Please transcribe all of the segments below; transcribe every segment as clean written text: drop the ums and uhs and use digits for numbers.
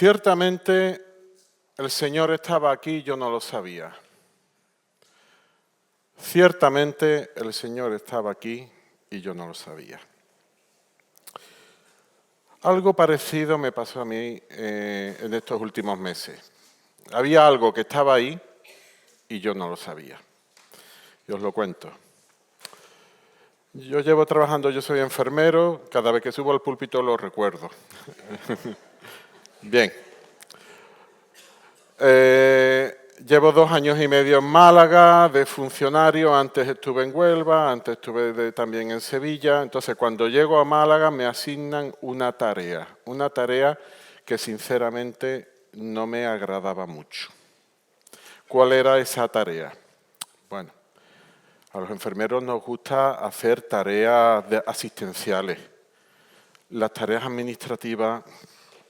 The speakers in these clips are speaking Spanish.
Ciertamente el Señor estaba aquí y yo no lo sabía. Ciertamente el Señor estaba aquí y yo no lo sabía. Algo parecido me pasó a mí en estos últimos meses. Había algo que estaba ahí y yo no lo sabía. Y os lo cuento. Yo llevo trabajando, yo soy enfermero, cada vez que subo al púlpito lo recuerdo. Bien. Llevo 2 años y medio en Málaga de funcionario, antes estuve en Huelva, antes estuve también en Sevilla. Entonces, cuando llego a Málaga me asignan una tarea que sinceramente no me agradaba mucho. ¿Cuál era esa tarea? Bueno, a los enfermeros nos gusta hacer tareas asistenciales. Las tareas administrativas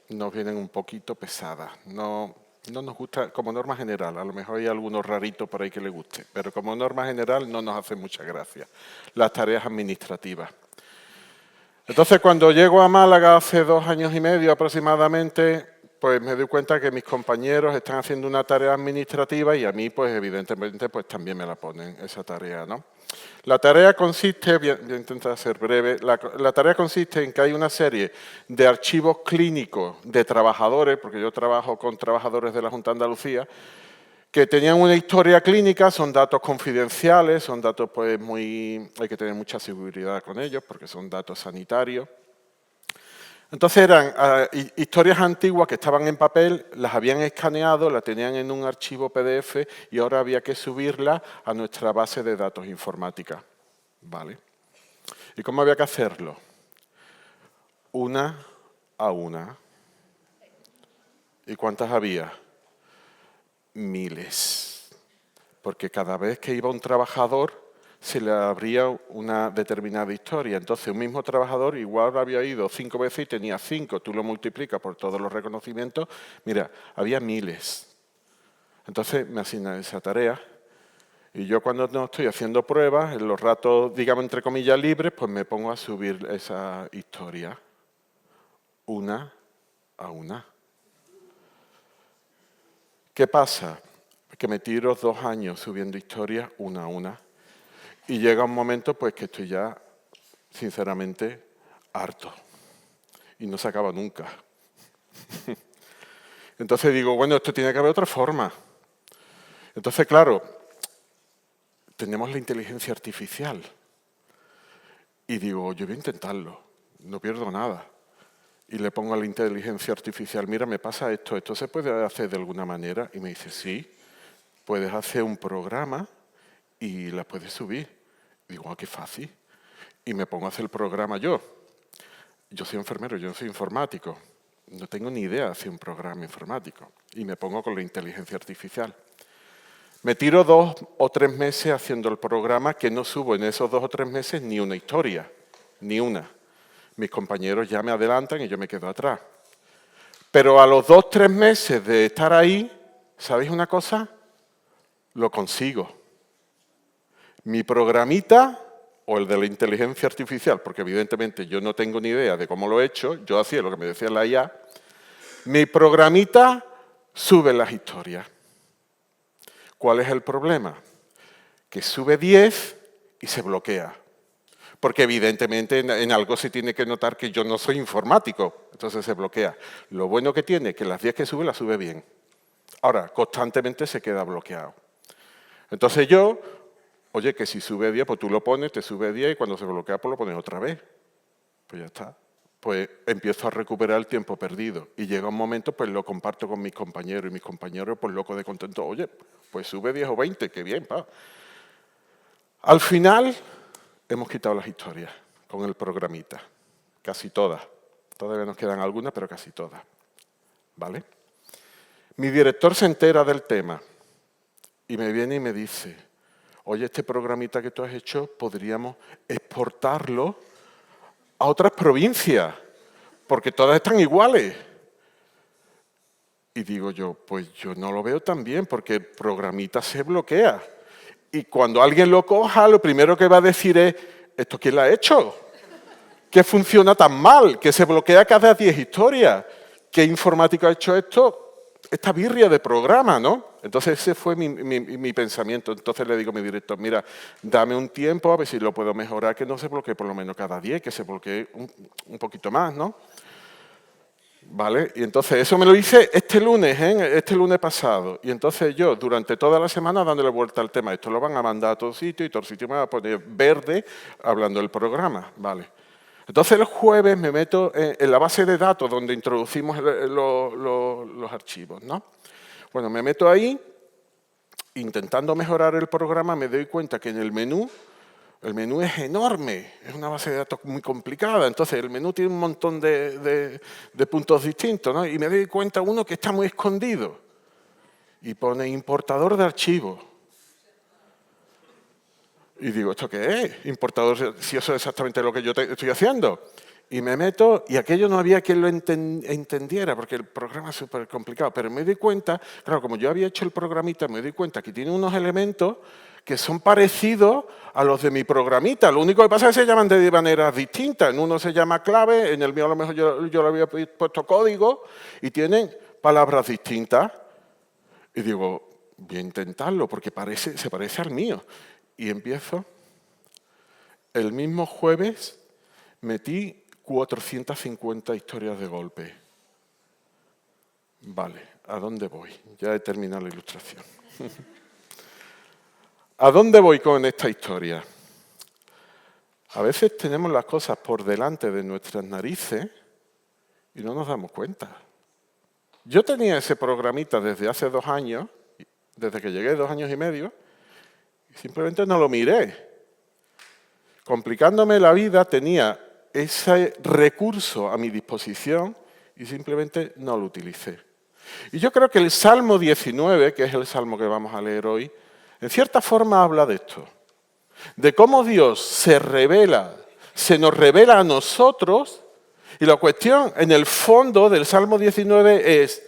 nos vienen un poquito pesadas. No nos gusta como norma general. A lo mejor hay algunos raritos por ahí que le guste, pero como norma general no nos hace mucha gracia las tareas administrativas. Entonces, cuando llego a Málaga hace 2 años y medio aproximadamente, pues me doy cuenta que mis compañeros están haciendo una tarea administrativa y a mí, pues evidentemente, pues también me la ponen esa tarea, ¿no? La tarea consiste, voy a intentar ser breve, la tarea consiste en que hay una serie de archivos clínicos de trabajadores, porque yo trabajo con trabajadores de la Junta de Andalucía, que tenían una historia clínica, son datos confidenciales, son datos pues hay que tener mucha seguridad con ellos porque son datos sanitarios. Entonces eran historias antiguas que estaban en papel, las habían escaneado, las tenían en un archivo PDF y ahora había que subirlas a nuestra base de datos informática. ¿Vale? ¿Y cómo había que hacerlo? Una a una. ¿Y cuántas había? Miles. Porque cada vez que iba un trabajador se le abría una determinada historia. Entonces, un mismo trabajador igual había ido 5 veces y tenía 5. Tú lo multiplicas por todos los reconocimientos. Mira, había miles. Entonces, me asignan esa tarea. Y yo cuando no estoy haciendo pruebas, en los ratos, digamos, entre comillas, libres, pues me pongo a subir esa historia. Una a una. ¿Qué pasa? Que me tiro 2 años subiendo historias una a una. Y llega un momento pues que estoy ya, sinceramente, harto. Y no se acaba nunca. Entonces digo, bueno, esto tiene que haber otra forma. Entonces, claro, tenemos la inteligencia artificial. Y digo, yo voy a intentarlo, no pierdo nada. Y le pongo a la inteligencia artificial, mira, me pasa esto, ¿esto se puede hacer de alguna manera? Y me dice, sí, puedes hacer un programa y la puedes subir. Digo, qué fácil. Y me pongo a hacer el programa yo. Yo soy enfermero, yo no soy informático. No tengo ni idea de hacer un programa informático. Y me pongo con la inteligencia artificial. Me tiro 2 o 3 meses haciendo el programa que no subo en esos 2 o 3 meses ni una historia. Ni una. Mis compañeros ya me adelantan y yo me quedo atrás. Pero a los 2 o 3 meses de estar ahí, ¿sabéis una cosa? Lo consigo. Mi programita, o el de la inteligencia artificial, porque evidentemente yo no tengo ni idea de cómo lo he hecho, yo hacía lo que me decía la IA, mi programita sube las historias. ¿Cuál es el problema? Que sube 10 y se bloquea. Porque evidentemente en algo se tiene que notar que yo no soy informático, entonces se bloquea. Lo bueno que tiene es que las 10 que sube, las sube bien. Ahora, constantemente se queda bloqueado. Entonces yo, oye, que si sube 10, pues tú lo pones, te sube 10 y cuando se bloquea, pues lo pones otra vez. Pues ya está. Pues empiezo a recuperar el tiempo perdido. Y llega un momento, pues lo comparto con mis compañeros y mis compañeros, pues locos de contento, oye, pues sube 10 o 20, qué bien, pa. Al final, hemos quitado las historias con el programita. Casi todas. Todavía nos quedan algunas, pero casi todas. ¿Vale? Mi director se entera del tema y me viene y me dice, oye, este programita que tú has hecho, podríamos exportarlo a otras provincias, porque todas están iguales. Y digo yo, pues yo no lo veo tan bien, porque el programita se bloquea. Y cuando alguien lo coja, lo primero que va a decir es, ¿esto quién lo ha hecho? ¿Qué funciona tan mal? Que se bloquea cada 10 historias. ¿qué informático ha hecho esto? Esta birria de programa, ¿no? Entonces ese fue mi pensamiento. Entonces le digo a mi director, mira, dame un tiempo a ver si lo puedo mejorar, que no se bloquee por lo menos cada 10, que se bloquee un poquito más, ¿no? ¿Vale? Y entonces eso me lo hice este lunes pasado. Y entonces yo durante toda la semana dándole vuelta al tema. Esto lo van a mandar a todo sitio y todo sitio me va a poner verde hablando del programa, ¿vale? Entonces el jueves me meto en la base de datos donde introducimos los archivos, ¿no? Bueno, me meto ahí, intentando mejorar el programa, me doy cuenta que en el menú es enorme, es una base de datos muy complicada, entonces el menú tiene un montón de puntos distintos, ¿no? Y me doy cuenta uno que está muy escondido y pone importador de archivos. Y digo, ¿esto qué es? Importador, si eso es exactamente lo que yo estoy haciendo. Y me meto, y aquello no había quien lo entendiera, porque el programa es súper complicado. Pero me di cuenta, claro, como yo había hecho el programita, me di cuenta que tiene unos elementos que son parecidos a los de mi programita. Lo único que pasa es que se llaman de maneras distintas. En uno se llama clave, en el mío a lo mejor yo le había puesto código, y tienen palabras distintas. Y digo, voy a intentarlo, porque se parece al mío. Y empiezo. El mismo jueves metí 450 historias de golpe. Vale, ¿a dónde voy? Ya he terminado la ilustración. ¿A dónde voy con esta historia? A veces tenemos las cosas por delante de nuestras narices y no nos damos cuenta. Yo tenía ese programita desde hace 2 años, desde que llegué 2 años y medio, y simplemente no lo miré. Complicándome la vida, tenía ese recurso a mi disposición y simplemente no lo utilicé. Y yo creo que el Salmo 19, que es el salmo que vamos a leer hoy, en cierta forma habla de esto, de cómo Dios se nos revela a nosotros, y la cuestión en el fondo del Salmo 19 es,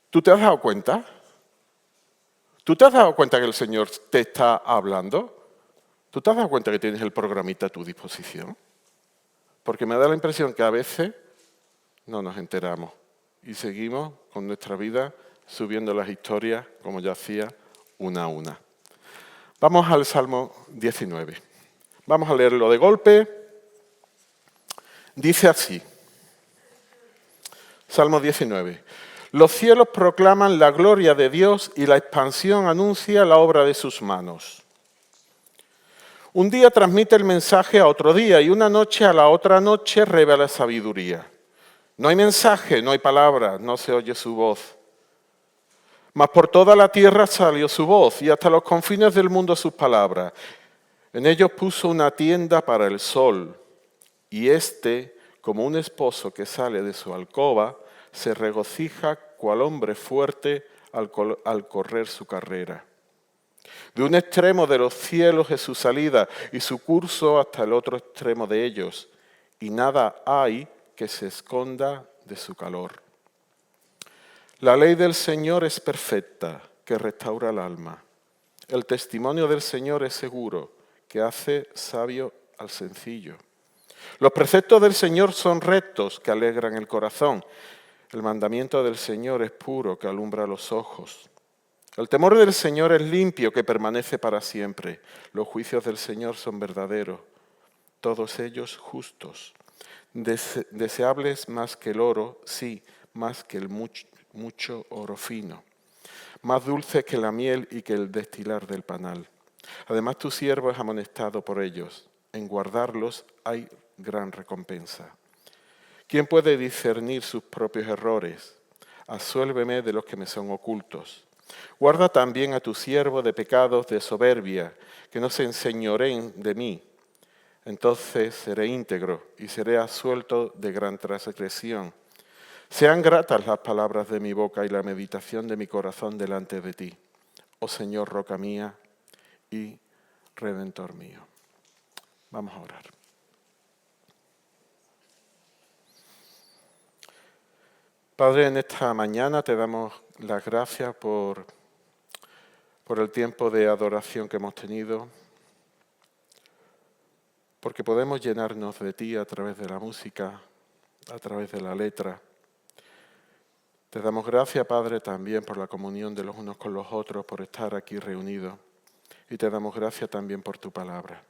¿tú te has dado cuenta? ¿Tú te has dado cuenta que el Señor te está hablando? ¿Tú te has dado cuenta que tienes el programita a tu disposición? Porque me da la impresión que a veces no nos enteramos y seguimos con nuestra vida subiendo las historias, como ya hacía, una a una. Vamos al Salmo 19. Vamos a leerlo de golpe. Dice así, Salmo 19. Los cielos proclaman la gloria de Dios y la expansión anuncia la obra de sus manos. Un día transmite el mensaje a otro día y una noche a la otra noche revela sabiduría. No hay mensaje, no hay palabra, no se oye su voz. Mas por toda la tierra salió su voz y hasta los confines del mundo sus palabras. En ellos puso una tienda para el sol y éste, como un esposo que sale de su alcoba, se regocija cual hombre fuerte al correr su carrera. De un extremo de los cielos es su salida y su curso hasta el otro extremo de ellos, y nada hay que se esconda de su calor. La ley del Señor es perfecta, que restaura el alma. El testimonio del Señor es seguro, que hace sabio al sencillo. Los preceptos del Señor son rectos, que alegran el corazón. El mandamiento del Señor es puro, que alumbra los ojos. El temor del Señor es limpio, que permanece para siempre. Los juicios del Señor son verdaderos, todos ellos justos. Deseables más que el oro, sí, más que el mucho oro fino. Más dulce que la miel y que el destilar del panal. Además, tu siervo es amonestado por ellos. En guardarlos hay gran recompensa. ¿Quién puede discernir sus propios errores? Absuélveme de los que me son ocultos. Guarda también a tu siervo de pecados de soberbia, que no se enseñoreen de mí. Entonces seré íntegro y seré absuelto de gran transgresión. Sean gratas las palabras de mi boca y la meditación de mi corazón delante de ti, oh Señor, roca mía y redentor mío. Vamos a orar. Padre, en esta mañana te damos las gracias por el tiempo de adoración que hemos tenido, porque podemos llenarnos de ti a través de la música, a través de la letra, Te damos gracias, Padre, también por la comunión de los unos con los otros, por estar aquí reunidos. Y te damos gracias también por tu palabra.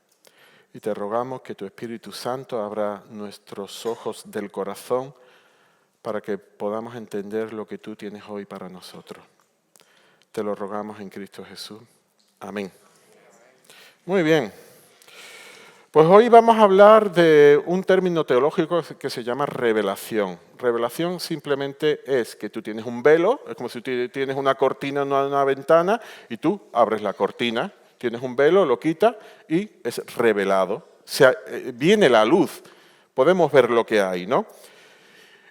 Y te rogamos que tu Espíritu Santo abra nuestros ojos del corazón para que podamos entender lo que tú tienes hoy para nosotros. Te lo rogamos en Cristo Jesús. Amén. Muy bien. Pues hoy vamos a hablar de un término teológico que se llama revelación. Revelación simplemente es que tú tienes un velo, es como si tienes una cortina en una ventana y tú abres la cortina, tienes un velo, lo quitas y es revelado. O sea, viene la luz, podemos ver lo que hay, ¿no?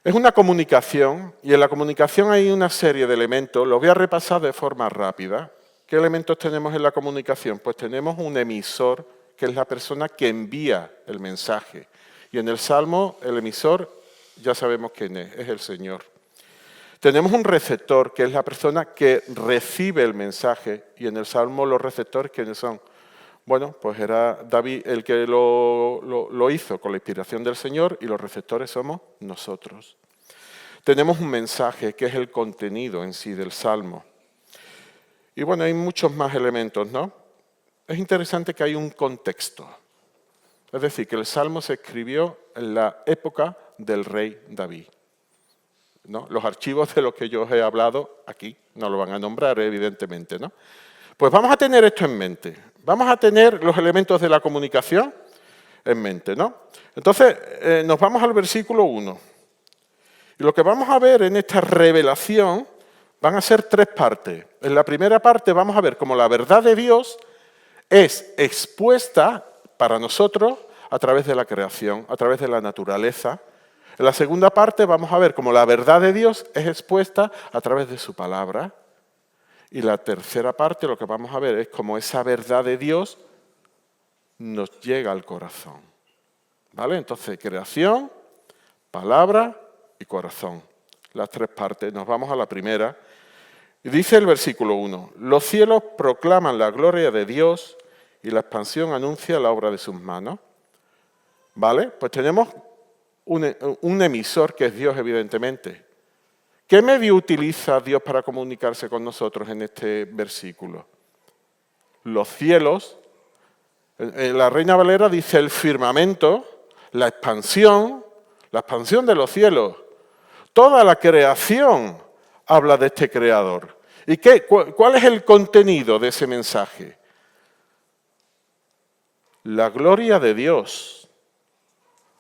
Es una comunicación y en la comunicación hay una serie de elementos, los voy a repasar de forma rápida. ¿Qué elementos tenemos en la comunicación? Pues tenemos un emisor, que es la persona que envía el mensaje. Y en el Salmo, el emisor, ya sabemos quién es el Señor. Tenemos un receptor, que es la persona que recibe el mensaje. Y en el Salmo, los receptores, ¿quiénes son? Bueno, pues era David el que lo hizo con la inspiración del Señor y los receptores somos nosotros. Tenemos un mensaje, que es el contenido en sí del Salmo. Y bueno, hay muchos más elementos, ¿no? Es interesante que hay un contexto. Es decir, que el Salmo se escribió en la época del rey David, ¿no? Los archivos de los que yo os he hablado aquí no lo van a nombrar, evidentemente, ¿no? Pues vamos a tener esto en mente. Vamos a tener los elementos de la comunicación en mente, ¿no? Entonces, nos vamos al versículo 1. Y lo que vamos a ver en esta revelación van a ser 3 partes. En la primera parte vamos a ver cómo la verdad de Dios es expuesta para nosotros a través de la creación, a través de la naturaleza. En la segunda parte vamos a ver cómo la verdad de Dios es expuesta a través de su palabra. Y la tercera parte lo que vamos a ver es cómo esa verdad de Dios nos llega al corazón. ¿Vale? Entonces, creación, palabra y corazón. Las 3 partes. Nos vamos a la primera. Y dice el versículo 1, los cielos proclaman la gloria de Dios y la expansión anuncia la obra de sus manos. ¿Vale? Pues tenemos un emisor que es Dios, evidentemente. ¿Qué medio utiliza Dios para comunicarse con nosotros en este versículo? Los cielos. La Reina Valera dice el firmamento, la expansión de los cielos. Toda la creación habla de este creador. ¿Y cuál es el contenido de ese mensaje? La gloria de Dios.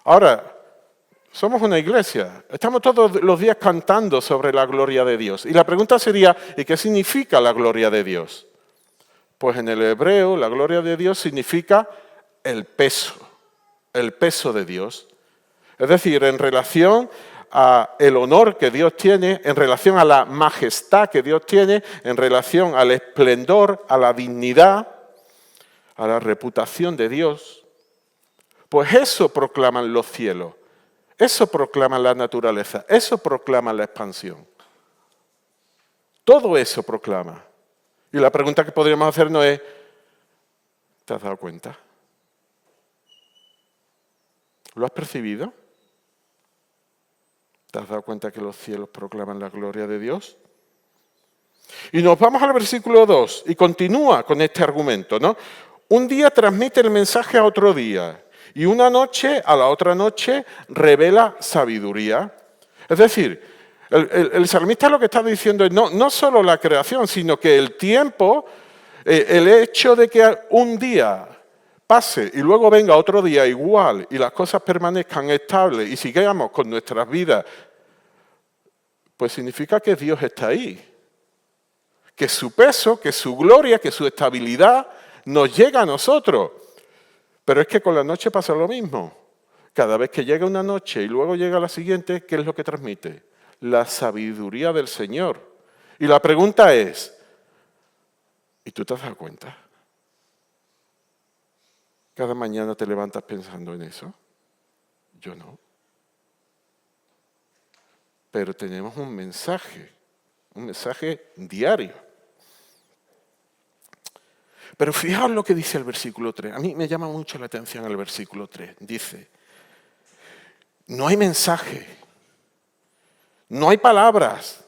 Ahora, somos una iglesia. Estamos todos los días cantando sobre la gloria de Dios. Y la pregunta sería, ¿y qué significa la gloria de Dios? Pues en el hebreo, la gloria de Dios significa el peso de Dios. Es decir, en relación al honor que Dios tiene, en relación a la majestad que Dios tiene, en relación al esplendor, a la dignidad, a la reputación de Dios. Pues eso proclaman los cielos, eso proclama la naturaleza, eso proclama la expansión. Todo eso proclama. Y la pregunta que podríamos hacernos es, ¿te has dado cuenta? ¿Lo has percibido? ¿Te has dado cuenta que los cielos proclaman la gloria de Dios? Y nos vamos al versículo 2 y continúa con este argumento, ¿no? Un día transmite el mensaje a otro día y una noche a la otra noche revela sabiduría. Es decir, el salmista lo que está diciendo es no solo la creación, sino que el tiempo, el hecho de que un día pase y luego venga otro día igual y las cosas permanezcan estables y sigamos con nuestras vidas, pues significa que Dios está ahí. Que su peso, que su gloria, que su estabilidad nos llega a nosotros. Pero es que con la noche pasa lo mismo. Cada vez que llega una noche y luego llega la siguiente, ¿qué es lo que transmite? La sabiduría del Señor. Y la pregunta es, ¿y tú te has dado cuenta? ¿Cada mañana te levantas pensando en eso? Yo no. Pero tenemos un mensaje diario. Pero fijaos lo que dice el versículo 3. A mí me llama mucho la atención el versículo 3. Dice, no hay mensaje, no hay palabras,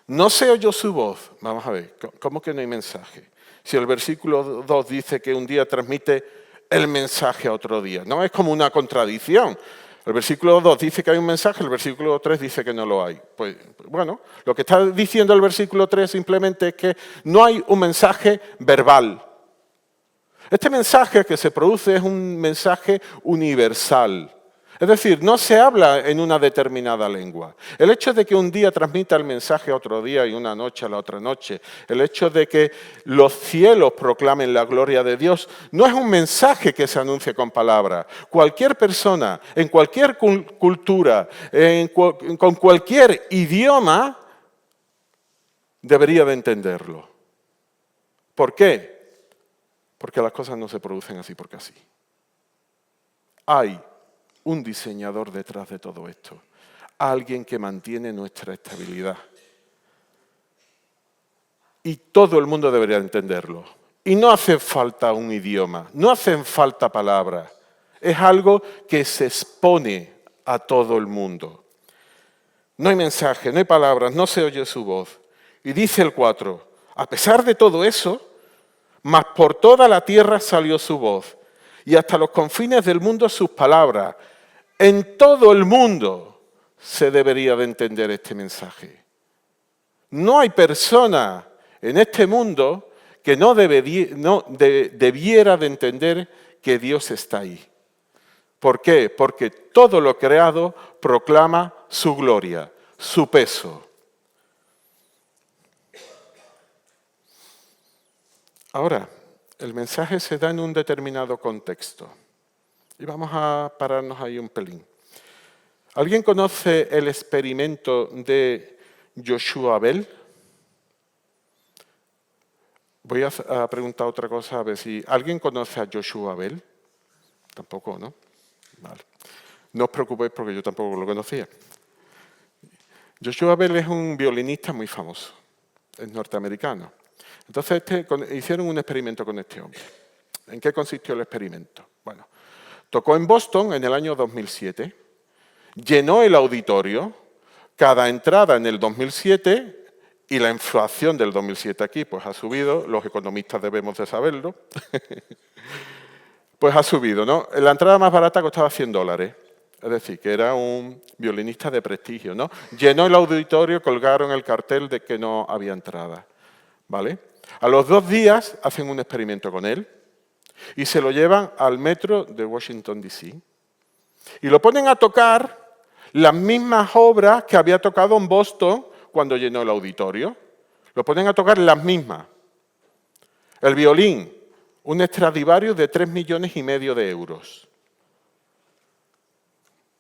No se oyó su voz. Vamos a ver, ¿cómo que no hay mensaje? Si el versículo 2 dice que un día transmite el mensaje a otro día. No es como una contradicción. El versículo 2 dice que hay un mensaje, el versículo 3 dice que no lo hay. Pues bueno, lo que está diciendo el versículo 3 simplemente es que no hay un mensaje verbal. Este mensaje que se produce es un mensaje universal. Es decir, no se habla en una determinada lengua. El hecho de que un día transmita el mensaje a otro día y una noche a la otra noche, el hecho de que los cielos proclamen la gloria de Dios, no es un mensaje que se anuncie con palabras. Cualquier persona, en cualquier cultura, con cualquier idioma, debería de entenderlo. ¿Por qué? Porque las cosas no se producen así porque así. Hay un diseñador detrás de todo esto. Alguien que mantiene nuestra estabilidad. Y todo el mundo debería entenderlo. Y no hace falta un idioma, no hacen falta palabras. Es algo que se expone a todo el mundo. No hay mensaje, no hay palabras, no se oye su voz. Y dice el 4, a pesar de todo eso, mas por toda la tierra salió su voz, y hasta los confines del mundo sus palabras. En todo el mundo se debería de entender este mensaje. No hay persona en este mundo que no debiera de entender que Dios está ahí. ¿Por qué? Porque todo lo creado proclama su gloria, su peso. Ahora, el mensaje se da en un determinado contexto. Y vamos a pararnos ahí un pelín. ¿Alguien conoce el experimento de Joshua Bell? Voy a preguntar otra cosa, a ver si... ¿Alguien conoce a Joshua Bell? Tampoco, ¿no? Vale. No os preocupéis porque yo tampoco lo conocía. Joshua Bell es un violinista muy famoso, es norteamericano. Entonces hicieron un experimento con este hombre. ¿En qué consistió el experimento? Bueno, tocó en Boston en el año 2007, llenó el auditorio, cada entrada en el 2007, y la inflación del 2007 aquí pues ha subido, los economistas debemos de saberlo, pues ha subido, ¿no? La entrada más barata costaba $100, es decir, que era un violinista de prestigio, ¿no? Llenó el auditorio, colgaron el cartel de que no había entrada, ¿vale? A los 2 días hacen un experimento con él y se lo llevan al metro de Washington, D.C. y lo ponen a tocar las mismas obras que había tocado en Boston cuando llenó el auditorio. Lo ponen a tocar las mismas. El violín, un Stradivarius de 3,5 millones de euros.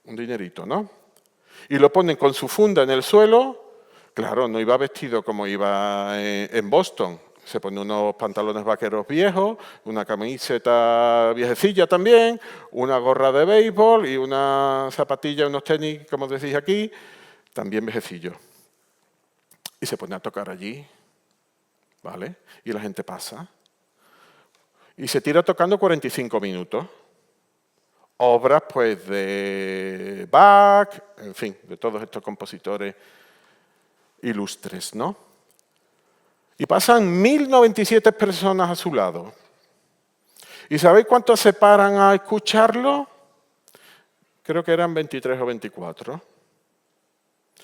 Un dinerito, ¿no? Y lo ponen con su funda en el suelo. Claro, no iba vestido como iba en Boston. Se pone unos pantalones vaqueros viejos, una camiseta viejecilla también, una gorra de béisbol y una zapatilla, unos tenis, como decís aquí, también viejecillos. Y se pone a tocar allí, ¿vale? Y la gente pasa. Y se tira tocando 45 minutos. Obras, pues, de Bach, en fin, de todos estos compositores ilustres, ¿no? Y pasan 1.097 personas a su lado. ¿Y sabéis cuántos se paran a escucharlo? Creo que eran 23 o 24.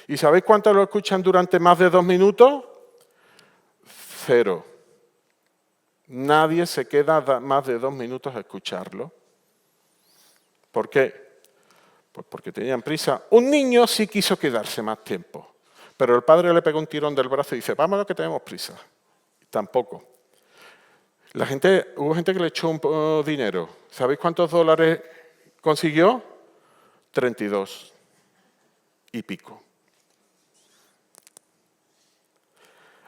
¿Y sabéis cuántos lo escuchan durante más de 2 minutos? 0. Nadie se queda más de 2 minutos a escucharlo. ¿Por qué? Pues porque tenían prisa. Un niño sí quiso quedarse más tiempo, pero el padre le pegó un tirón del brazo y dice, vámonos que tenemos prisa. Tampoco. Hubo gente que le echó un dinero. ¿Sabéis cuántos dólares consiguió? 32 y pico.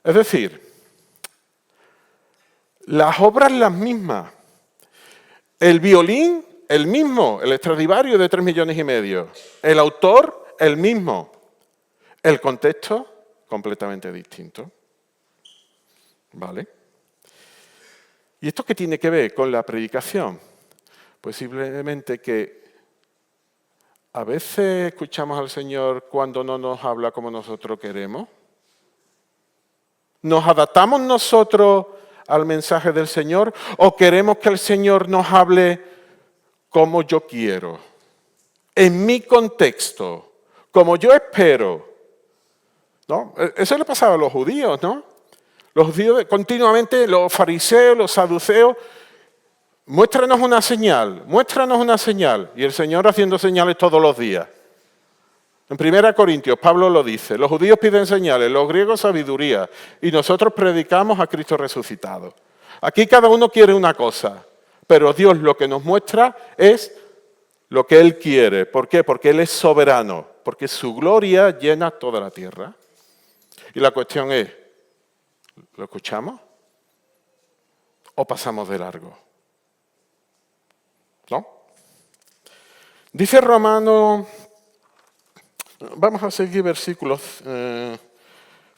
Es decir, las obras las mismas. El violín, el mismo. El Stradivarius de 3,5 millones. El autor, el mismo. El contexto, completamente distinto. ¿Vale? ¿Y esto qué tiene que ver con la predicación? Pues simplemente que a veces escuchamos al Señor cuando no nos habla como nosotros queremos. ¿Nos adaptamos nosotros al mensaje del Señor o queremos que el Señor nos hable como yo quiero, en mi contexto, como yo espero? ¿No? Eso le pasaba a los judíos, ¿no? Los judíos continuamente, los fariseos, los saduceos, muéstranos una señal, muéstranos una señal. Y el Señor haciendo señales todos los días. En 1 Corintios, Pablo lo dice, los judíos piden señales, los griegos sabiduría, y nosotros predicamos a Cristo resucitado. Aquí cada uno quiere una cosa, pero Dios lo que nos muestra es lo que Él quiere. ¿Por qué? Porque Él es soberano, porque su gloria llena toda la tierra. Y la cuestión es, ¿lo escuchamos o pasamos de largo? ¿No? Dice Romanos, vamos a seguir versículos,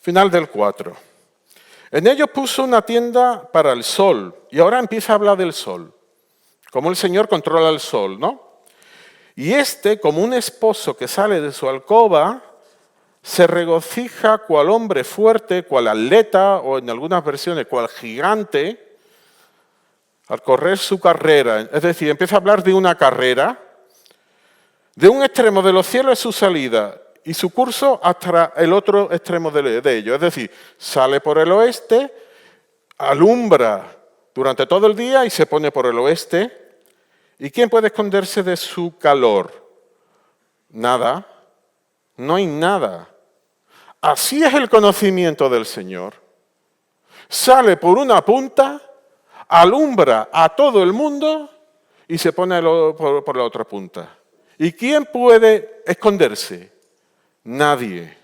final del 4. En ellos puso una tienda para el sol, y ahora empieza a hablar del sol, como el Señor controla el sol, ¿no? Y como un esposo que sale de su alcoba, se regocija cual hombre fuerte, cual atleta, o en algunas versiones, cual gigante, al correr su carrera. Es decir, empieza a hablar de una carrera. De un extremo de los cielos es su salida y su curso hasta el otro extremo de ellos. Es decir, sale por el oeste, alumbra durante todo el día y se pone por el oeste. ¿Y quién puede esconderse de su calor? Nada. No hay nada. Así es el conocimiento del Señor. Sale por una punta, alumbra a todo el mundo y se pone por la otra punta. ¿Y quién puede esconderse? Nadie.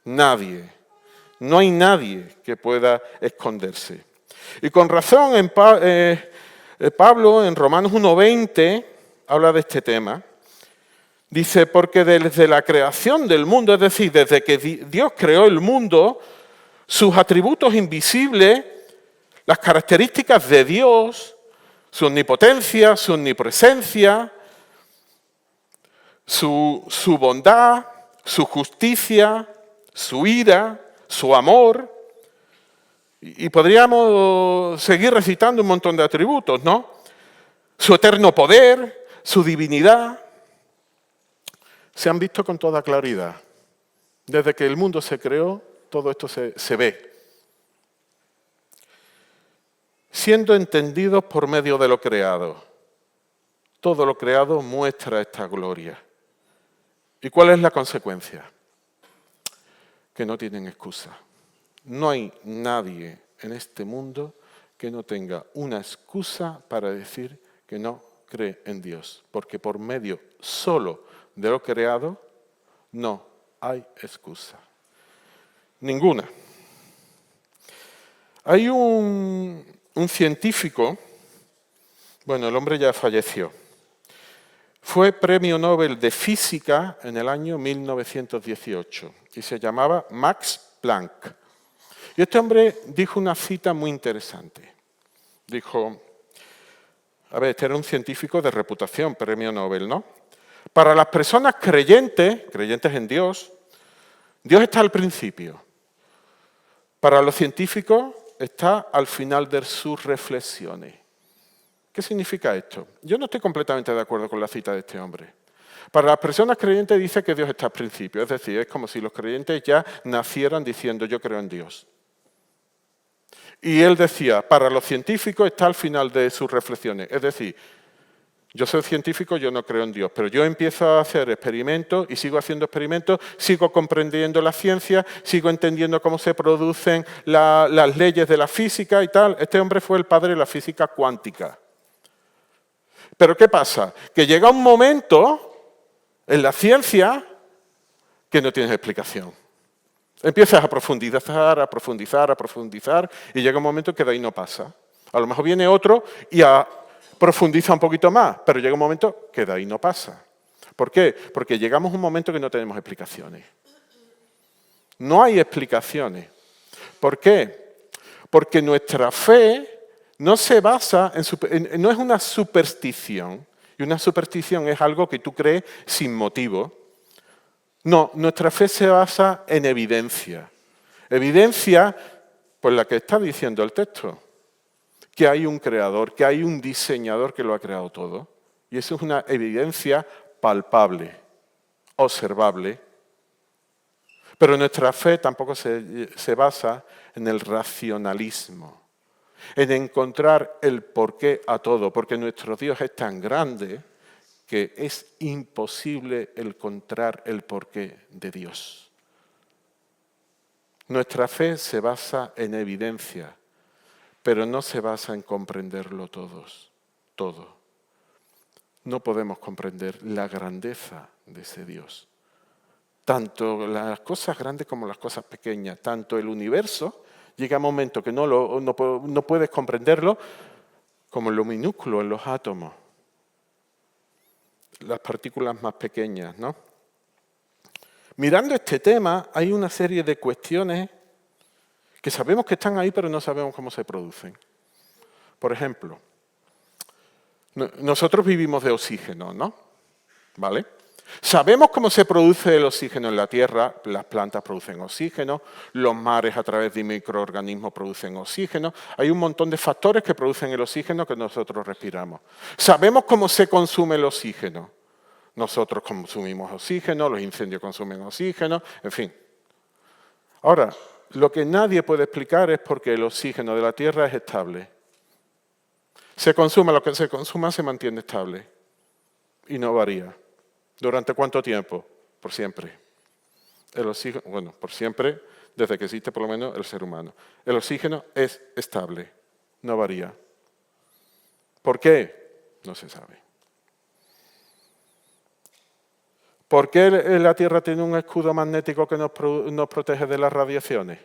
Nadie. No hay nadie que pueda esconderse. Y con razón Pablo en Romanos 1:20 habla de este tema. Dice, porque desde la creación del mundo, es decir, desde que Dios creó el mundo, sus atributos invisibles, las características de Dios, su omnipotencia, su omnipresencia, su bondad, su justicia, su ira, su amor. Y podríamos seguir recitando un montón de atributos, ¿no? Su eterno poder, su divinidad, se han visto con toda claridad. Desde que el mundo se creó, todo esto se ve. Siendo entendidos por medio de lo creado. Todo lo creado muestra esta gloria. ¿Y cuál es la consecuencia? Que no tienen excusa. No hay nadie en este mundo que no tenga una excusa para decir que no cree en Dios. Porque por medio solo de lo creado no hay excusa. Ninguna. Hay un científico, bueno, el hombre ya falleció. Fue premio Nobel de Física en el año 1918 y se llamaba Max Planck. Y este hombre dijo una cita muy interesante. Dijo, a ver, este era un científico de reputación, premio Nobel, ¿no? Para las personas creyentes en Dios, Dios está al principio. Para los científicos está al final de sus reflexiones. ¿Qué significa esto? Yo no estoy completamente de acuerdo con la cita de este hombre. Para las personas creyentes dice que Dios está al principio, es decir, es como si los creyentes ya nacieran diciendo yo creo en Dios. Y él decía, para los científicos está al final de sus reflexiones, es decir, yo soy científico, yo no creo en Dios, pero yo empiezo a hacer experimentos y sigo haciendo experimentos, sigo comprendiendo la ciencia, sigo entendiendo cómo se producen las leyes de la física y tal. Este hombre fue el padre de la física cuántica. Pero ¿qué pasa? Que llega un momento en la ciencia que no tienes explicación. Empiezas a profundizar y llega un momento que de ahí no pasa. A lo mejor viene otro y profundiza un poquito más, pero llega un momento que de ahí no pasa. ¿Por qué? Porque llegamos a un momento que no tenemos explicaciones. No hay explicaciones. ¿Por qué? Porque nuestra fe no se basa no es una superstición, y una superstición es algo que tú crees sin motivo. No, nuestra fe se basa en evidencia. Evidencia Pues la que está diciendo el texto, que hay un creador, que hay un diseñador que lo ha creado todo. Y eso es una evidencia palpable, observable. Pero nuestra fe tampoco se basa en el racionalismo, en encontrar el porqué a todo, porque nuestro Dios es tan grande que es imposible encontrar el porqué de Dios. Nuestra fe se basa en evidencia, pero no se basa en comprenderlo todo. No podemos comprender la grandeza de ese Dios. Tanto las cosas grandes como las cosas pequeñas, tanto el universo, llega un momento que no puedes comprenderlo, como en lo minúsculo, en los átomos, las partículas más pequeñas, ¿no? Mirando este tema, hay una serie de cuestiones que sabemos que están ahí, pero no sabemos cómo se producen. Por ejemplo, nosotros vivimos de oxígeno, ¿no? ¿Vale? Sabemos cómo se produce el oxígeno en la Tierra, las plantas producen oxígeno, los mares a través de microorganismos producen oxígeno, hay un montón de factores que producen el oxígeno que nosotros respiramos. Sabemos cómo se consume el oxígeno. Nosotros consumimos oxígeno, los incendios consumen oxígeno, en fin. Ahora, lo que nadie puede explicar es por qué el oxígeno de la Tierra es estable. Se consume lo que se consuma, se mantiene estable y no varía. ¿Durante cuánto tiempo? Por siempre. El oxígeno, bueno, por siempre, desde que existe por lo menos el ser humano. El oxígeno es estable, no varía. ¿Por qué? No se sabe. ¿Por qué la Tierra tiene un escudo magnético que nos protege de las radiaciones?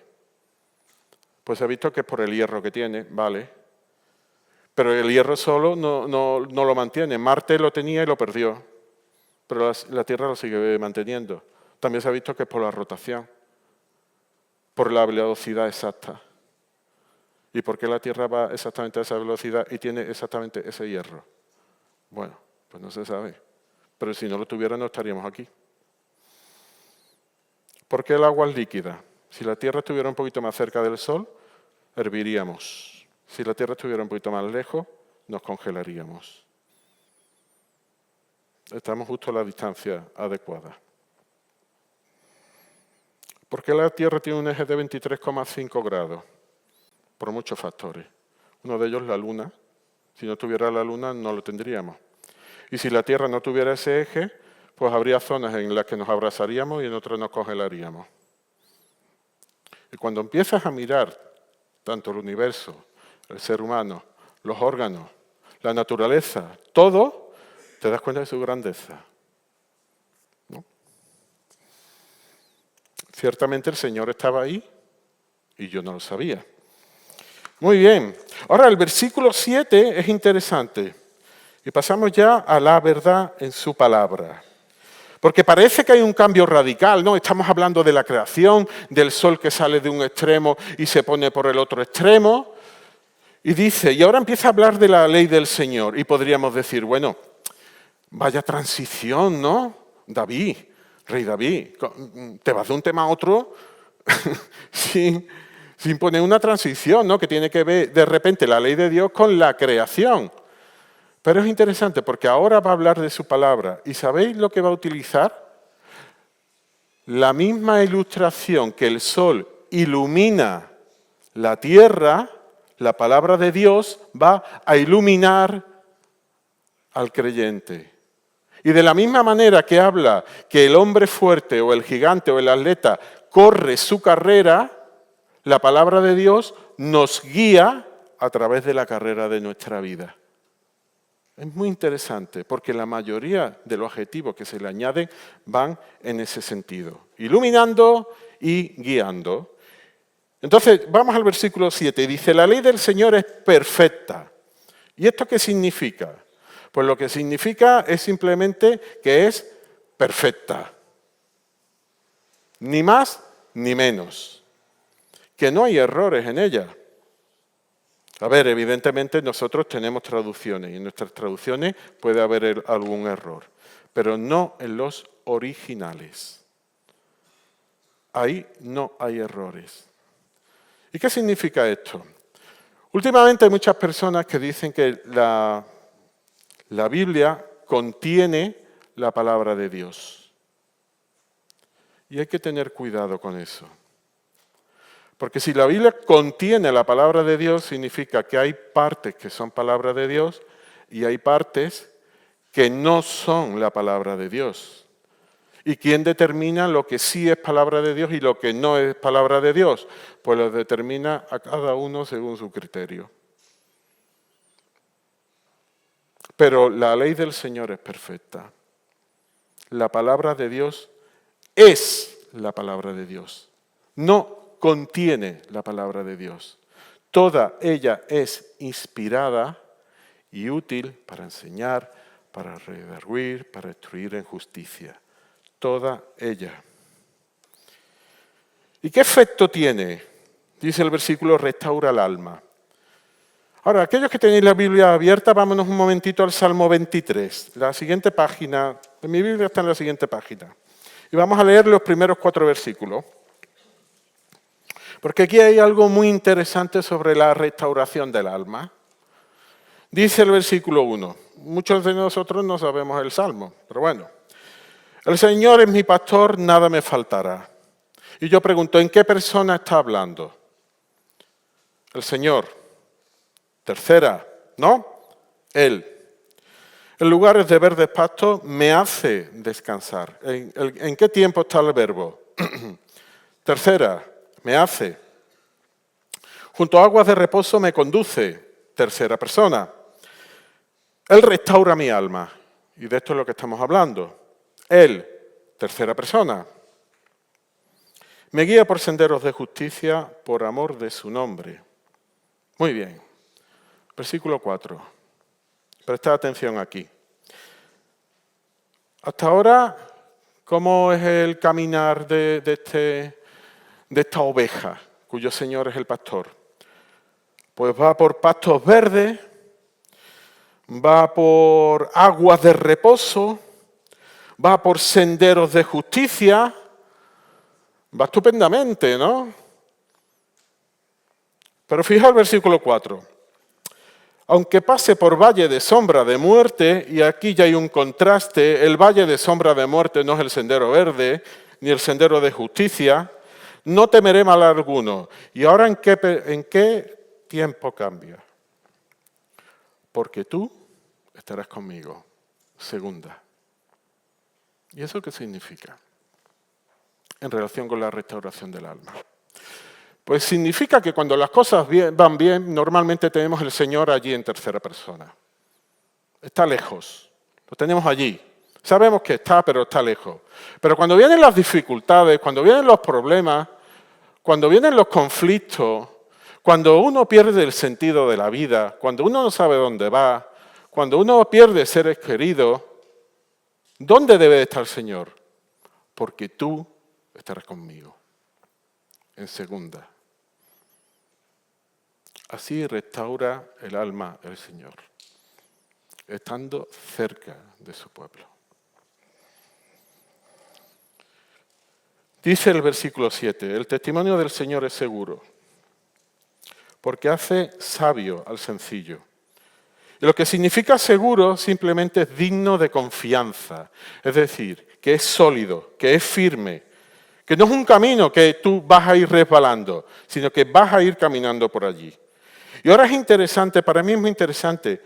Pues se ha visto que es por el hierro que tiene, vale. Pero el hierro solo no lo mantiene. Marte lo tenía y lo perdió. Pero la Tierra lo sigue manteniendo. También se ha visto que es por la rotación, por la velocidad exacta. ¿Y por qué la Tierra va exactamente a esa velocidad y tiene exactamente ese hierro? Bueno, pues no se sabe. Pero si no lo tuviera no estaríamos aquí. ¿Por qué el agua es líquida? Si la Tierra estuviera un poquito más cerca del Sol, herviríamos. Si la Tierra estuviera un poquito más lejos, nos congelaríamos. Estamos justo a la distancia adecuada. ¿Por qué la Tierra tiene un eje de 23,5 grados? Por muchos factores. Uno de ellos la Luna. Si no tuviera la Luna, no lo tendríamos. Y si la Tierra no tuviera ese eje, pues habría zonas en las que nos abrazaríamos y en otras nos congelaríamos. Y cuando empiezas a mirar tanto el universo, el ser humano, los órganos, la naturaleza, todo, te das cuenta de su grandeza, ¿no? Ciertamente el Señor estaba ahí y yo no lo sabía. Muy bien. Ahora el versículo 7 es interesante. Y pasamos ya a la verdad en su palabra. Porque parece que hay un cambio radical, ¿no? Estamos hablando de la creación, del sol que sale de un extremo y se pone por el otro extremo. Y dice, y ahora empieza a hablar de la ley del Señor. Y podríamos decir, bueno, vaya transición, ¿no? David, rey David, te vas de un tema a otro sin poner una transición, ¿no? Que tiene que ver de repente la ley de Dios con la creación. Pero es interesante porque ahora va a hablar de su palabra. ¿Y sabéis lo que va a utilizar? La misma ilustración que el sol ilumina la tierra, la palabra de Dios va a iluminar al creyente. Y de la misma manera que habla que el hombre fuerte o el gigante o el atleta corre su carrera, la palabra de Dios nos guía a través de la carrera de nuestra vida. Es muy interesante porque la mayoría de los adjetivos que se le añaden van en ese sentido, iluminando y guiando. Entonces, vamos al versículo 7, dice, la ley del Señor es perfecta. ¿Y esto qué significa? Pues lo que significa es simplemente que es perfecta. Ni más ni menos. Que no hay errores en ella. A ver, evidentemente nosotros tenemos traducciones y en nuestras traducciones puede haber algún error, pero no en los originales. Ahí no hay errores. ¿Y qué significa esto? Últimamente hay muchas personas que dicen que la Biblia contiene la palabra de Dios. Y hay que tener cuidado con eso. Porque si la Biblia contiene la palabra de Dios, significa que hay partes que son palabra de Dios y hay partes que no son la palabra de Dios. ¿Y quién determina lo que sí es palabra de Dios y lo que no es palabra de Dios? Pues lo determina a cada uno según su criterio. Pero la ley del Señor es perfecta. La palabra de Dios es la palabra de Dios. No contiene la palabra de Dios. Toda ella es inspirada y útil para enseñar, para redarguir, para instruir en justicia. Toda ella. ¿Y qué efecto tiene? Dice el versículo, restaura el alma. Ahora, aquellos que tenéis la Biblia abierta, vámonos un momentito al Salmo 23. La siguiente página, en mi Biblia está en la siguiente página. Y vamos a leer los primeros 4 versículos. Porque aquí hay algo muy interesante sobre la restauración del alma. Dice el versículo 1. Muchos de nosotros no sabemos el Salmo, pero bueno. El Señor es mi pastor, nada me faltará. Y yo pregunto, ¿en qué persona está hablando? El Señor. Tercera, ¿no? Él. En lugares de verdes pastos me hace descansar. ¿En qué tiempo está el verbo? Tercera, me hace. Junto a aguas de reposo me conduce. Tercera persona. Él restaura mi alma. Y de esto es lo que estamos hablando. Él, tercera persona. Me guía por senderos de justicia por amor de su nombre. Muy bien. Versículo 4. Prestad atención aquí. Hasta ahora, ¿cómo es el caminar de esta oveja, cuyo Señor es el pastor? Pues va por pastos verdes, va por aguas de reposo, va por senderos de justicia, va estupendamente, ¿no? Pero fija el versículo 4. Aunque pase por valle de sombra de muerte, y aquí ya hay un contraste, el valle de sombra de muerte no es el sendero verde, ni el sendero de justicia, no temeré mal alguno. ¿Y ahora en qué tiempo cambia? Porque tú estarás conmigo. Segunda. ¿Y eso qué significa? En relación con la restauración del alma. Pues significa que cuando las cosas van bien, normalmente tenemos el Señor allí en tercera persona. Está lejos, lo tenemos allí. Sabemos que está, pero está lejos. Pero cuando vienen las dificultades, cuando vienen los problemas, cuando vienen los conflictos, cuando uno pierde el sentido de la vida, cuando uno no sabe dónde va, cuando uno pierde seres queridos, ¿dónde debe de estar el Señor? Porque tú estarás conmigo. En segunda. Así restaura el alma el Señor, estando cerca de su pueblo. Dice el versículo 7, el testimonio del Señor es seguro, porque hace sabio al sencillo. Y lo que significa seguro simplemente es digno de confianza, es decir, que es sólido, que es firme, que no es un camino que tú vas a ir resbalando, sino que vas a ir caminando por allí. Y ahora es interesante, para mí es muy interesante,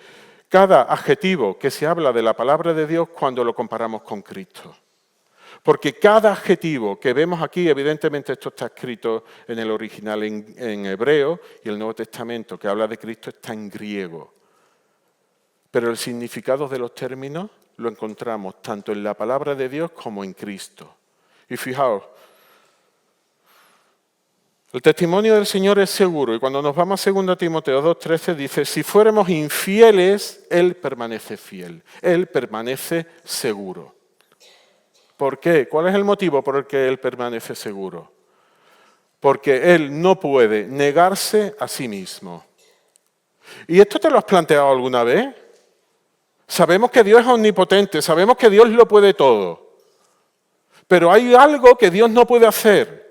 cada adjetivo que se habla de la palabra de Dios cuando lo comparamos con Cristo. Porque cada adjetivo que vemos aquí, evidentemente esto está escrito en el original en hebreo y el Nuevo Testamento que habla de Cristo está en griego. Pero el significado de los términos lo encontramos tanto en la palabra de Dios como en Cristo. Y fijaos, el testimonio del Señor es seguro y cuando nos vamos a 2 Timoteo 2:13 dice, si fuéramos infieles, Él permanece fiel, Él permanece seguro. ¿Por qué? ¿Cuál es el motivo por el que Él permanece seguro? Porque Él no puede negarse a sí mismo. ¿Y esto te lo has planteado alguna vez? Sabemos que Dios es omnipotente, sabemos que Dios lo puede todo, pero hay algo que Dios no puede hacer.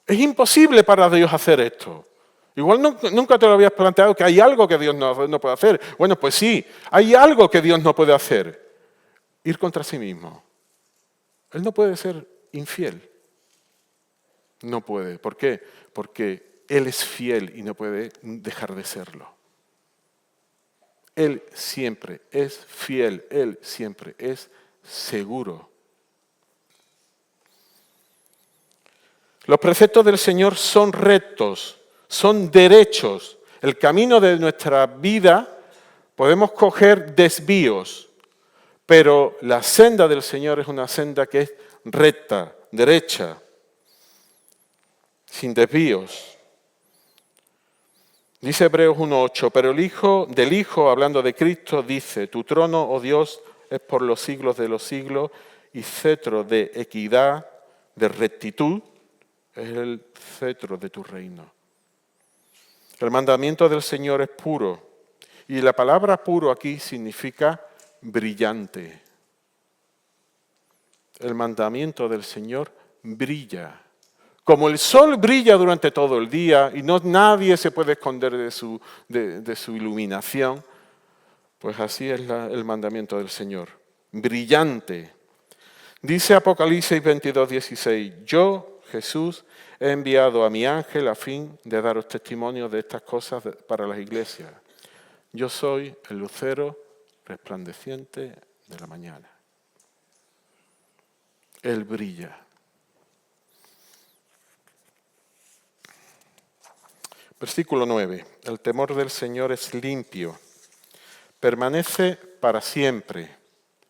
Es imposible para Dios hacer esto. Igual nunca te lo habías planteado que hay algo que Dios no puede hacer. Bueno, pues sí, hay algo que Dios no puede hacer. Ir contra sí mismo. Él no puede ser infiel. No puede. ¿Por qué? Porque Él es fiel y no puede dejar de serlo. Él siempre es fiel, Él siempre es seguro. Los preceptos del Señor son rectos, son derechos. El camino de nuestra vida podemos coger desvíos, pero la senda del Señor es una senda que es recta, derecha, sin desvíos. Dice Hebreos 1:8, pero del Hijo, hablando de Cristo, dice, tu trono, oh Dios, es por los siglos de los siglos y cetro de equidad, de rectitud, es el cetro de tu reino. El mandamiento del Señor es puro y la palabra puro aquí significa brillante. El mandamiento del Señor brilla. Como el sol brilla durante todo el día y nadie se puede esconder de su iluminación, pues así es el mandamiento del Señor, brillante. Dice Apocalipsis 22:16, yo, Jesús, he enviado a mi ángel a fin de daros testimonio de estas cosas para las iglesias. Yo soy el lucero resplandeciente de la mañana. Él brilla. Versículo 9. El temor del Señor es limpio, permanece para siempre.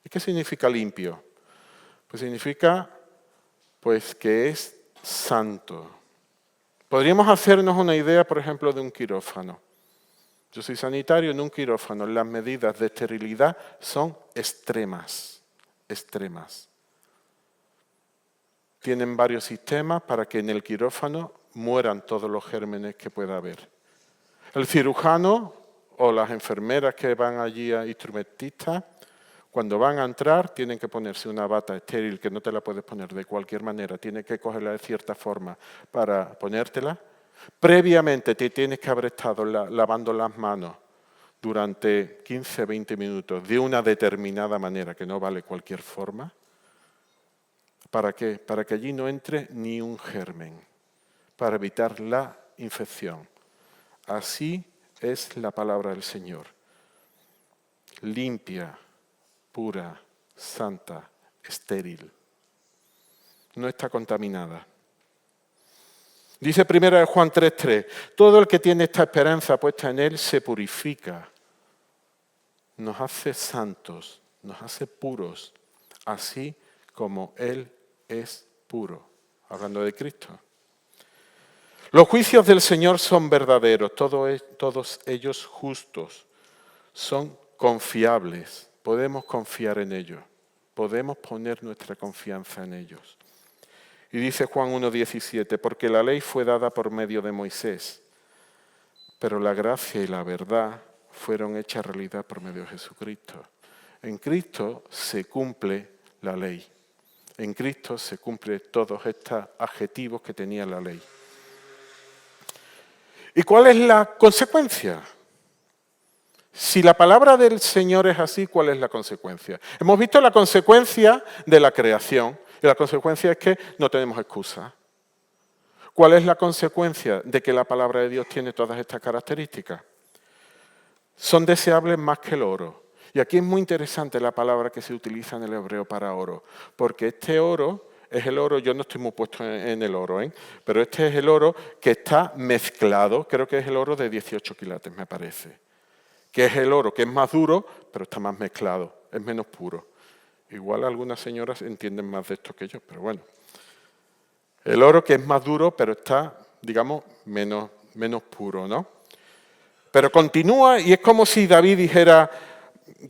¿Y qué significa limpio? Pues significa que es santo. Podríamos hacernos una idea, por ejemplo, de un quirófano. Yo soy sanitario en un quirófano. Las medidas de esterilidad son extremas. Tienen varios sistemas para que en el quirófano mueran todos los gérmenes que pueda haber. El cirujano o las enfermeras que van allí a instrumentistas, cuando van a entrar tienen que ponerse una bata estéril que no te la puedes poner de cualquier manera, tienes que cogerla de cierta forma para ponértela. Previamente te tienes que haber estado lavando las manos durante 15-20 minutos de una determinada manera, que no vale cualquier forma. ¿Para qué? Para que allí no entre ni un germen, para evitar la infección. Así es la palabra del Señor. Limpia, pura, santa, estéril. No está contaminada. Dice 1 Juan 3:3, todo el que tiene esta esperanza puesta en Él se purifica. Nos hace santos, nos hace puros, así como Él es puro. Hablando de Cristo. Los juicios del Señor son verdaderos, todos ellos justos, son confiables, podemos confiar en ellos, podemos poner nuestra confianza en ellos. Y dice Juan 1:17, porque la ley fue dada por medio de Moisés, pero la gracia y la verdad fueron hechas realidad por medio de Jesucristo. En Cristo se cumple la ley, en Cristo se cumplen todos estos adjetivos que tenía la ley. ¿Y cuál es la consecuencia? Si la palabra del Señor es así, ¿cuál es la consecuencia? Hemos visto la consecuencia de la creación y la consecuencia es que no tenemos excusa. ¿Cuál es la consecuencia de que la palabra de Dios tiene todas estas características? Son deseables más que el oro. Y aquí es muy interesante la palabra que se utiliza en el hebreo para oro, porque este oro es el oro, yo no estoy muy puesto en el oro, pero este es el oro que está mezclado, creo que es el oro de 18 quilates, me parece. Que es el oro que es más duro, pero está más mezclado, es menos puro. Igual algunas señoras entienden más de esto que yo, pero bueno. El oro que es más duro, pero está, digamos, menos puro, ¿no? Pero continúa y es como si David dijera,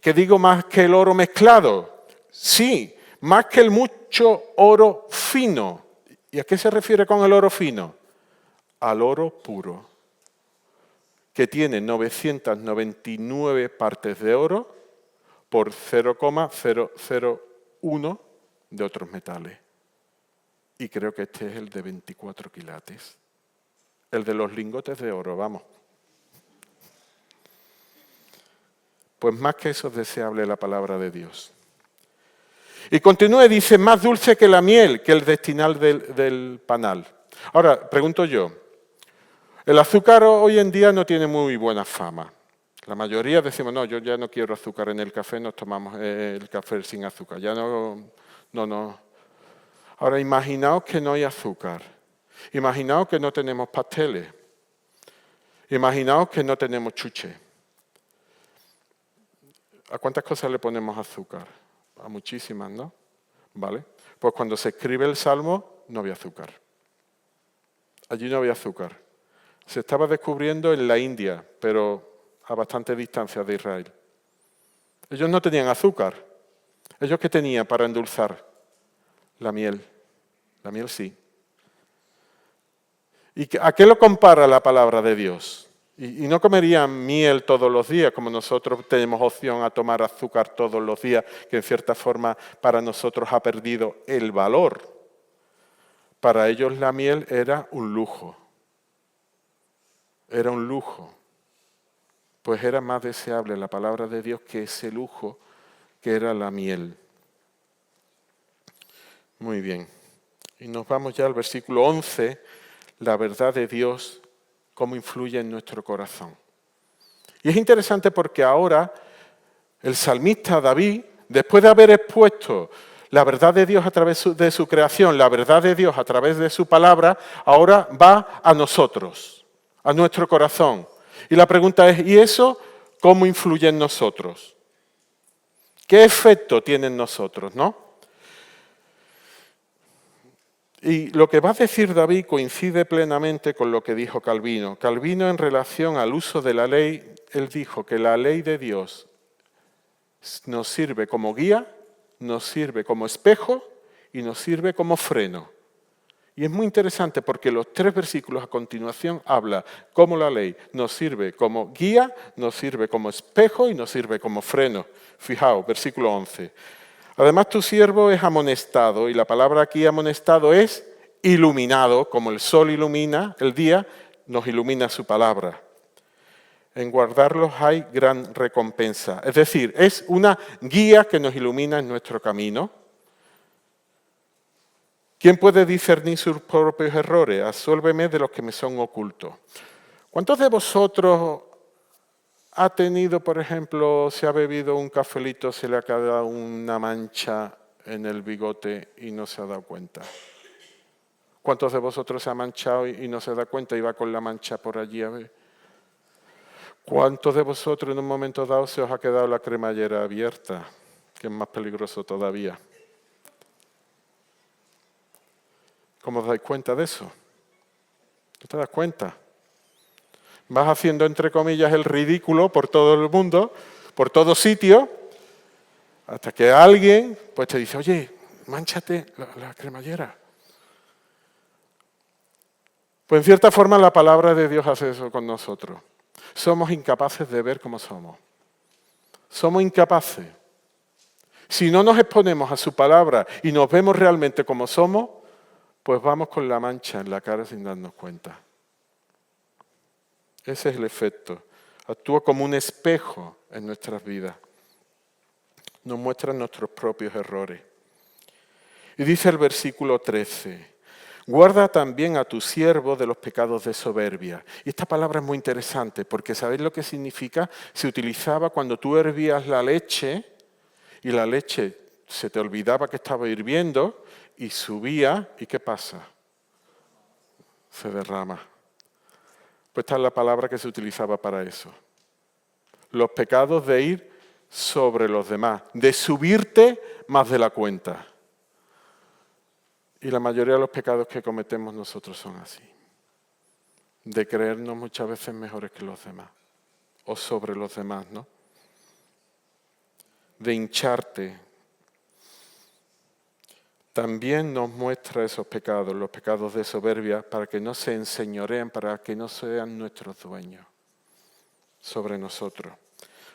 que digo más que el oro mezclado. Sí, más que el mucho oro fino. ¿Y a qué se refiere con el oro fino? Al oro puro, que tiene 999 partes de oro por 0,001 de otros metales. Y creo que este es el de 24 quilates. El de los lingotes de oro, vamos. Pues más que eso es deseable la palabra de Dios. Y continúa y dice, más dulce que la miel, que el destinal del panal. Ahora, pregunto yo, el azúcar hoy en día no tiene muy buena fama. La mayoría decimos, no, yo ya no quiero azúcar en el café, nos tomamos el café sin azúcar. Ya no. Ahora, imaginaos que no hay azúcar. Imaginaos que no tenemos pasteles. Imaginaos que no tenemos chuche. ¿A cuántas cosas le ponemos azúcar? A muchísimas, ¿no? ¿Vale? Pues cuando se escribe el Salmo, no había azúcar. Allí no había azúcar. Se estaba descubriendo en la India, pero a bastante distancia de Israel. Ellos no tenían azúcar. ¿Ellos qué tenían para endulzar? La miel. La miel sí. ¿Y a qué lo compara la palabra de Dios? Y no comerían miel todos los días, como nosotros tenemos opción a tomar azúcar todos los días, que en cierta forma para nosotros ha perdido el valor. Para ellos la miel era un lujo. Era un lujo. Pues era más deseable la palabra de Dios que ese lujo que era la miel. Muy bien. Y nos vamos ya al versículo 11, la verdad de Dios, cómo influye en nuestro corazón. Y es interesante porque ahora el salmista David, después de haber expuesto la verdad de Dios a través de su creación, la verdad de Dios a través de su palabra, ahora va a nosotros, a nuestro corazón. Y la pregunta es, ¿y eso cómo influye en nosotros? ¿Qué efecto tiene en nosotros, no? Y lo que va a decir David coincide plenamente con lo que dijo Calvino. Calvino, en relación al uso de la ley, él dijo que la ley de Dios nos sirve como guía, nos sirve como espejo y nos sirve como freno. Y es muy interesante porque los 3 versículos a continuación habla cómo la ley nos sirve como guía, nos sirve como espejo y nos sirve como freno. Fijaos, versículo 11. Además, tu siervo es amonestado, y la palabra aquí amonestado es iluminado, como el sol ilumina el día, nos ilumina su palabra. En guardarlos hay gran recompensa. Es decir, es una guía que nos ilumina en nuestro camino. ¿Quién puede discernir sus propios errores? Absuélveme de los que me son ocultos. ¿Cuántos de vosotros ha tenido, por ejemplo, se ha bebido un cafelito, se le ha quedado una mancha en el bigote y no se ha dado cuenta? ¿Cuántos de vosotros se ha manchado y no se da cuenta y va con la mancha por allí a ver? ¿Cuántos de vosotros en un momento dado se os ha quedado la cremallera abierta, que es más peligroso todavía? ¿Cómo os dais cuenta de eso? ¿No te das cuenta? Vas haciendo, entre comillas, el ridículo por todo el mundo, por todo sitio, hasta que alguien pues te dice, oye, mánchate la cremallera. Pues en cierta forma la palabra de Dios hace eso con nosotros. Somos incapaces de ver cómo somos. Somos incapaces. Si no nos exponemos a su palabra y nos vemos realmente como somos, pues vamos con la mancha en la cara sin darnos cuenta. Ese es el efecto. Actúa como un espejo en nuestras vidas. Nos muestra nuestros propios errores. Y dice el versículo 13, guarda también a tu siervo de los pecados de soberbia. Y esta palabra es muy interesante porque ¿sabéis lo que significa? Se utilizaba cuando tú hervías la leche y la leche se te olvidaba que estaba hirviendo y subía, ¿y qué pasa? Se derrama. Pues esta es la palabra que se utilizaba para eso. Los pecados de ir sobre los demás, de subirte más de la cuenta. Y la mayoría de los pecados que cometemos nosotros son así. De creernos muchas veces mejores que los demás. O sobre los demás, ¿no? De hincharte. También nos muestra esos pecados, los pecados de soberbia, para que no se enseñoreen, para que no sean nuestros dueños sobre nosotros.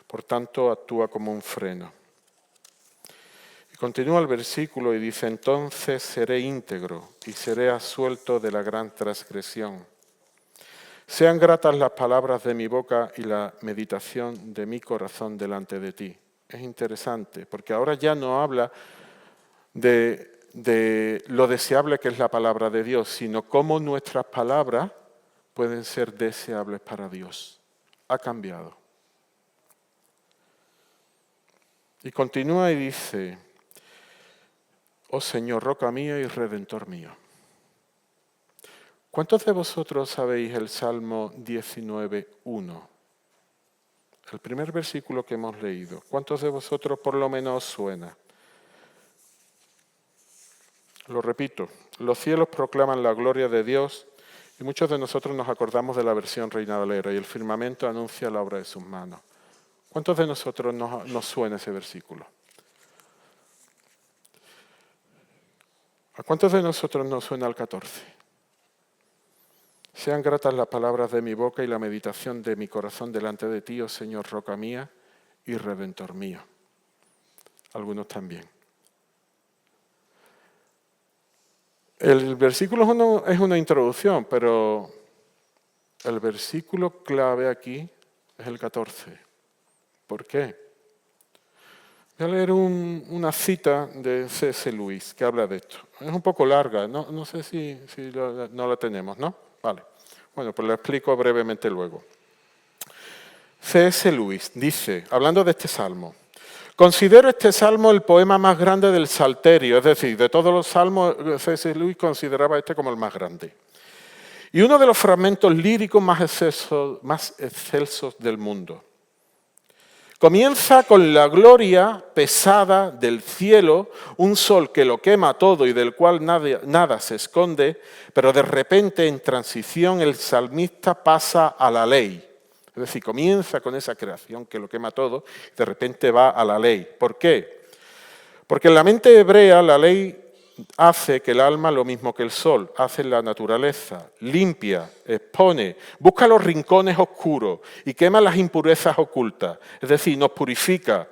Por tanto, actúa como un freno. Continúa el versículo y dice, entonces seré íntegro y seré absuelto de la gran transgresión. Sean gratas las palabras de mi boca y la meditación de mi corazón delante de ti. Es interesante, porque ahora ya no habla de lo deseable que es la palabra de Dios, sino cómo nuestras palabras pueden ser deseables para Dios. Ha cambiado. Y continúa y dice, oh Señor, roca mía y redentor mío. ¿Cuántos de vosotros sabéis el Salmo 19:1? El primer versículo que hemos leído. ¿Cuántos de vosotros por lo menos os suena? Lo repito, los cielos proclaman la gloria de Dios y muchos de nosotros nos acordamos de la versión Reina Valera y el firmamento anuncia la obra de sus manos. ¿Cuántos de nosotros nos suena ese versículo? ¿A cuántos de nosotros nos suena el 14? Sean gratas las palabras de mi boca y la meditación de mi corazón delante de ti, oh Señor, roca mía y redentor mío. Algunos también. El versículo es una introducción, pero el versículo clave aquí es el 14. ¿Por qué? Voy a leer una cita de C.S. Lewis que habla de esto. Es un poco larga, no sé si no la tenemos, ¿no? Vale. Bueno, pues la explico brevemente luego. C.S. Lewis dice, hablando de este salmo, considero este salmo el poema más grande del Salterio, es decir, de todos los salmos, C.S. Lewis consideraba este como el más grande. Y uno de los fragmentos líricos más excelsos del mundo. Comienza con la gloria pesada del cielo, un sol que lo quema todo y del cual nada se esconde, pero de repente en transición el salmista pasa a la ley. Es decir, comienza con esa creación que lo quema todo y de repente va a la ley. ¿Por qué? Porque en la mente hebrea la ley hace que el alma lo mismo que el sol, hace la naturaleza, limpia, expone, busca los rincones oscuros y quema las impurezas ocultas, es decir, nos purifica.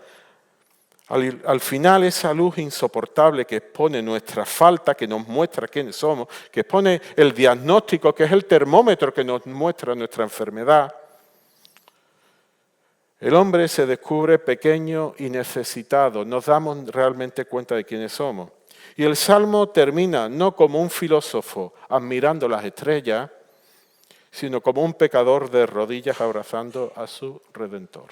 Al final esa luz insoportable que expone nuestra falta, que nos muestra quiénes somos, que expone el diagnóstico, que es el termómetro que nos muestra nuestra enfermedad, el hombre se descubre pequeño y necesitado, nos damos realmente cuenta de quiénes somos. Y el Salmo termina no como un filósofo admirando las estrellas, sino como un pecador de rodillas abrazando a su Redentor.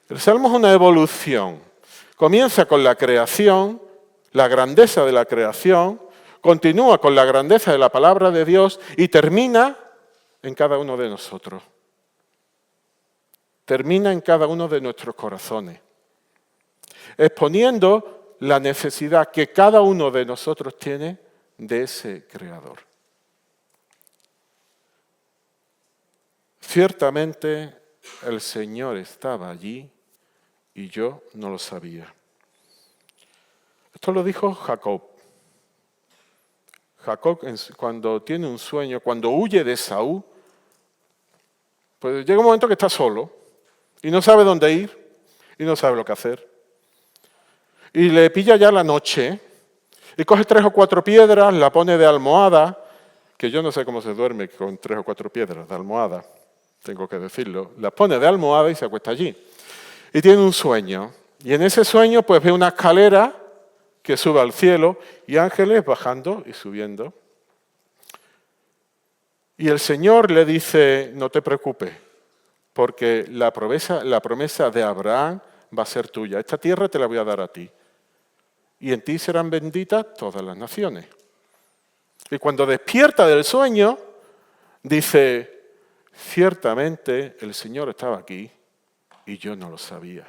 El Salmo es una evolución. Comienza con la creación, la grandeza de la creación, continúa con la grandeza de la palabra de Dios y termina en cada uno de nosotros. Termina en cada uno de nuestros corazones, exponiendo la necesidad que cada uno de nosotros tiene de ese Creador. Ciertamente el Señor estaba allí y yo no lo sabía. Esto lo dijo Jacob. Jacob, cuando tiene un sueño, cuando huye de Saúl, pues llega un momento que está solo y no sabe dónde ir y no sabe lo que hacer. Y le pilla ya la noche y coge 3 o 4 piedras, la pone de almohada, que yo no sé cómo se duerme con 3 o 4 piedras de almohada, tengo que decirlo, las pone de almohada y se acuesta allí. Y tiene un sueño. Y en ese sueño pues ve una escalera que sube al cielo y ángeles bajando y subiendo. Y el Señor le dice, no te preocupes, porque la promesa de Abraham va a ser tuya. Esta tierra te la voy a dar a ti. Y en ti serán benditas todas las naciones. Y cuando despierta del sueño, dice, ciertamente el Señor estaba aquí y yo no lo sabía.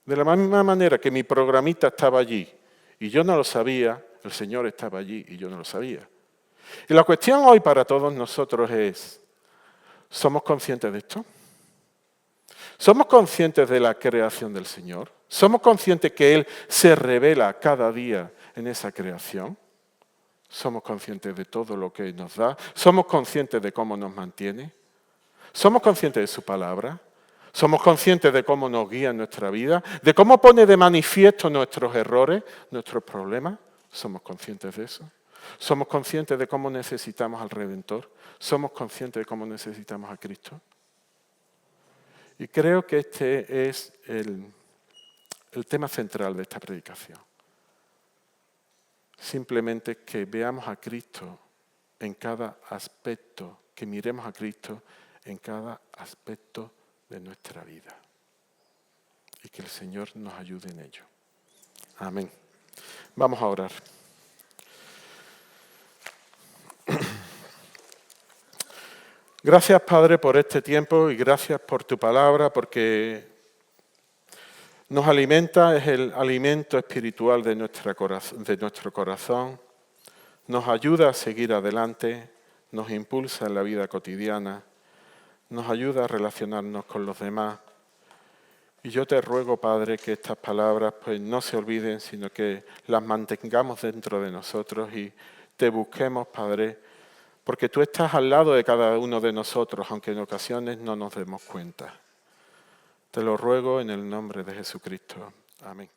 De la misma manera que mi programita estaba allí y yo no lo sabía, el Señor estaba allí y yo no lo sabía. Y la cuestión hoy para todos nosotros es, ¿somos conscientes de esto? ¿Somos conscientes de la creación del Señor? ¿Somos conscientes que Él se revela cada día en esa creación? ¿Somos conscientes de todo lo que nos da? ¿Somos conscientes de cómo nos mantiene? ¿Somos conscientes de su palabra? Somos conscientes de cómo nos guía en nuestra vida, de cómo pone de manifiesto nuestros errores, nuestros problemas. Somos conscientes de eso. Somos conscientes de cómo necesitamos al Redentor. Somos conscientes de cómo necesitamos a Cristo. Y creo que este es el tema central de esta predicación. Simplemente que veamos a Cristo en cada aspecto, que miremos a Cristo en cada aspecto de nuestra vida. Y que el Señor nos ayude en ello. Amén. Vamos a orar. Gracias, Padre, por este tiempo y gracias por tu palabra, porque nos alimenta, es el alimento espiritual de nuestro corazón, nos ayuda a seguir adelante, nos impulsa en la vida cotidiana, nos ayuda a relacionarnos con los demás. Y yo te ruego, Padre, que estas palabras pues, no se olviden, sino que las mantengamos dentro de nosotros y te busquemos, Padre, porque tú estás al lado de cada uno de nosotros, aunque en ocasiones no nos demos cuenta. Te lo ruego en el nombre de Jesucristo. Amén.